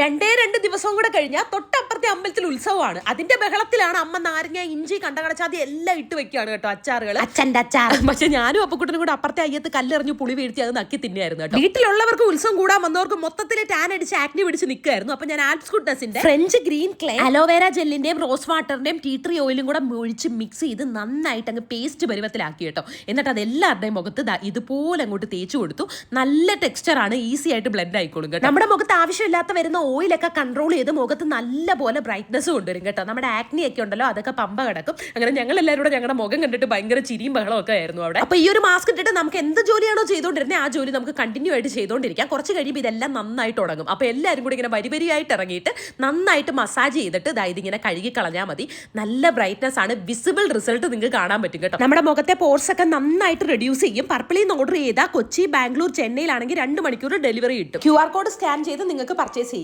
രണ്ട് ദിവസവും കൂടെ കഴിഞ്ഞാൽ തൊട്ടപ്പുറത്തെ അമ്പലത്തിൽ ഉത്സവമാണ്. അതിന്റെ ബഹളത്തിലാണ് അമ്മ നാരങ്ങ, ഇഞ്ചി, കണ്ടകടച്ചാതി എല്ലാം ഇട്ട് വെക്കുകയാണ് കേട്ടോ, അച്ചാറുകൾ, അച്ഛൻ്റെ അച്ചാർ. പക്ഷെ ഞാനും അപ്പക്കുട്ടനും കൂടെ അപ്പുറത്തെ അയ്യത്ത് കല്ലെറിഞ്ഞ് പുളി വീഴ്ത്തി അത് നക്കി തിന്നായിരുന്നു കേട്ടോ. വീട്ടിലുള്ളവർക്ക് ഉത്സവം കൂടാൻ വന്നവർക്ക് മൊത്തത്തിൽ ടാൻ അടിച്ച് ആക്നി പിടിച്ച് നിൽക്കുമായിരുന്നു. അപ്പൊ ഞാൻ ആൽപ്സ് ഗുഡ്നസിന്റെ ഫ്രഞ്ച് ഗ്രീൻ ക്ലേ അലോവേര ജെല്ലിന്റെയും റോസ് വാട്ടറിന്റെയും ടീ ട്രീ ഓയിലും കൂടെ ഒഴിച്ച് മിക്സ് ചെയ്ത് നന്നായിട്ട് അങ്ങ് പേസ്റ്റ് പരുവത്തിലാക്കി കേട്ടോ. എന്നിട്ട് അത് എല്ലാവരുടെയും മുഖത്ത് ഇതുപോലെ അങ്ങോട്ട് തേച്ചു കൊടുത്തു. നല്ല ടെക്സ്ചർ ആണ്, ഈസി ആയിട്ട് ബ്ലെൻഡ് ആയിക്കോളും കേട്ടോ. നമ്മുടെ മുഖത്ത് ആവശ്യമില്ലാത്ത വരുന്ന ഓയിലൊക്കെ കൺട്രോൾ ചെയ്ത് മുഖത്ത് നല്ല പോലെ ബ്രൈറ്റ്നസ് കൊണ്ടുവരും കേട്ടോ. നമ്മുടെ ആക്നി ഒക്കെ ഉണ്ടല്ലോ അതൊക്കെ പമ്പ കിടക്കും. അങ്ങനെ ഞങ്ങൾ എല്ലാവരും കൂടെ ഞങ്ങളുടെ മുഖം കണ്ടിട്ട് ഭയങ്കര ചിരിയും ബഹളം ഒക്കെ ആയിരുന്നു അവിടെ. അപ്പൊ ഈ ഒരു മാസ്ക് ഇട്ടിട്ട് നമുക്ക് എന്ത് ജോലിയാണോ ചെയ്തുകൊണ്ടിരുന്നത് ആ ജോലി നമുക്ക് കണ്ടിന്യൂ ആയിട്ട് ചെയ്തുകൊണ്ടിരിക്കാം. കുറച്ച് കഴിയുമ്പോൾ ഇതെല്ലാം നന്നായിട്ട് തുടങ്ങും. അപ്പൊ എല്ലാവരും കൂടി ഇങ്ങനെ വരിവരിയായിട്ട് ഇറങ്ങിയിട്ട് നന്നായിട്ട് മസാജ് ചെയ്തിട്ട് ഇതിങ്ങനെ കഴുകി കളഞ്ഞാൽ മതി. നല്ല ബ്രൈറ്റ്നസ് ആണ്, വിസിബിൾ റിസൾട്ട് നിങ്ങൾക്ക് കാണാൻ പറ്റും കേട്ടോ. നമ്മുടെ മുഖത്തെ പോർസ് ഒക്കെ നന്നായിട്ട് റെഡ്യൂസ് ചെയ്യും. പർപ്പിളിൽ നിന്ന് ഓർഡർ ചെയ്താൽ കൊച്ചി, ബാംഗ്ലൂർ, ചെന്നൈയിലാണെങ്കിൽ 2 മണിക്കൂർ ഡെലിവറി കിട്ടും. QR കോഡ് സ്കാൻ ചെയ്ത് നിങ്ങൾക്ക് പർച്ചേസ് ചെയ്യാം.